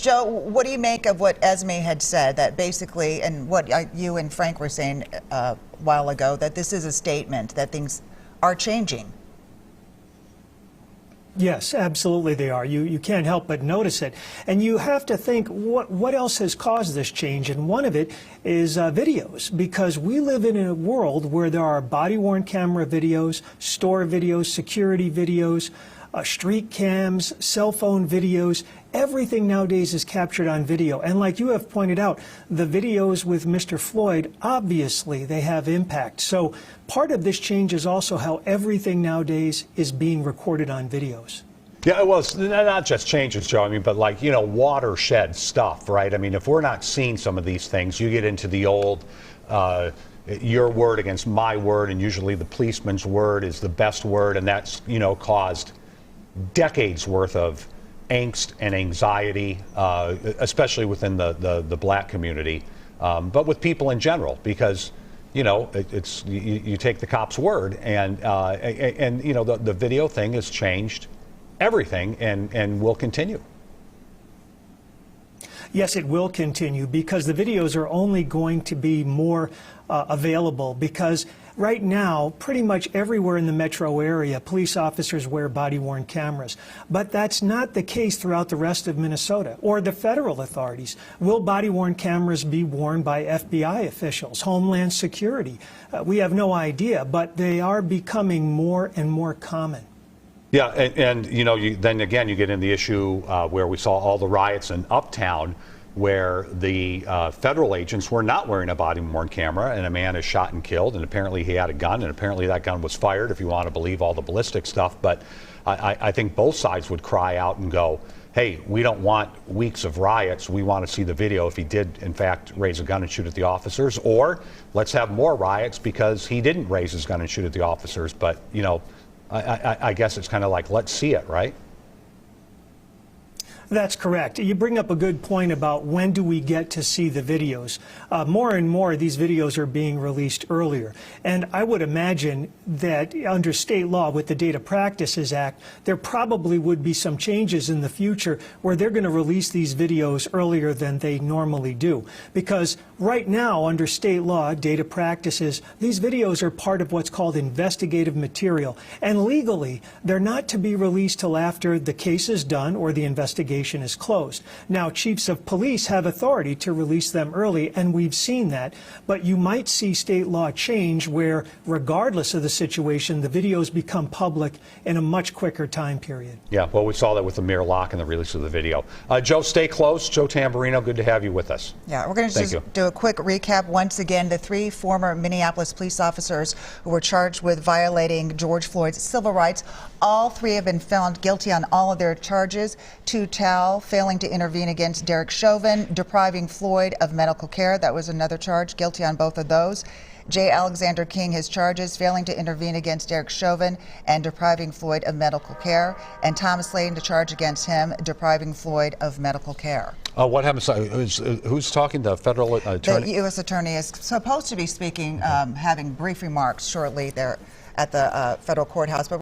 Joe, what do you make of what Esme had said, that basically, and what you and Frank were saying a while ago, that this is a statement that things are changing? Yes, absolutely they are. You can't help but notice it. And you have to think, what else has caused this change? And one of it is videos, because we live in a world where there are body-worn camera videos, store videos, security videos, street cams, cell phone videos. Everything nowadays is captured on video. And like you have pointed out, the videos with Mr. Floyd, obviously they have impact. So part of this change is also how everything nowadays is being recorded on videos. Yeah, well, it's not just changes, Joe. I mean, but like, you know, watershed stuff, right? I mean, if we're not seeing some of these things, you get into the old your word against my word, and usually the policeman's word is the best word, and that's, you know, caused decades worth of angst and anxiety, especially within the black community, but with people in general, because, you know, you take the cop's word, and you know, the video thing has changed everything, and will continue. Yes, it will continue, because the videos are only going to be more available, because right now, pretty much everywhere in the metro area, police officers wear body-worn cameras. But that's not the case throughout the rest of Minnesota or the federal authorities. Will body-worn cameras be worn by FBI officials, Homeland Security? We have no idea, but they are becoming more and more common. Yeah, and you know, then again, you get in the issue where we saw all the riots in Uptown, where the federal agents were not wearing a body-worn camera, and a man is shot and killed, and apparently he had a gun, and apparently that gun was fired, if you want to believe all the ballistic stuff. But I think both sides would cry out and go, hey, we don't want weeks of riots. We want to see the video if he did, in fact, raise a gun and shoot at the officers, or let's have more riots because he didn't raise his gun and shoot at the officers. But, you know, I guess it's kind of like, let's see it, right? That's correct. You bring up a good point about when do we get to see the videos. More and more these videos are being released earlier. And I would imagine that under state law with the Data Practices Act, there probably would be some changes in the future where they're going to release these videos earlier than they normally do. Because right now, under state law, data practices, these videos are part of what's called investigative material. And legally, they're not to be released till after the case is done or the investigation is closed. Now, chiefs of police have authority to release them early, and we've seen that. But you might see state law change where, regardless of the situation, the videos become public in a much quicker time period. Yeah, well, we saw that with the Mirror Lock and the release of the video. Joe, stay close. Joe Tamburino, good to have you with us. Yeah, we're going to just do a quick recap. Once again, the 3 former Minneapolis police officers who were charged with violating George Floyd's civil rights, all 3 have been found guilty on all of their charges. Failing to intervene against Derek Chauvin, depriving Floyd of medical care. That was another charge, guilty on both of those. J. Alexander King, his charges, failing to intervene against Derek Chauvin and depriving Floyd of medical care. And Thomas Layden, the charge against him, depriving Floyd of medical care. What happens? Who's talking? The federal attorney? The U.S. attorney is supposed to be speaking, having brief remarks shortly there at the federal courthouse. But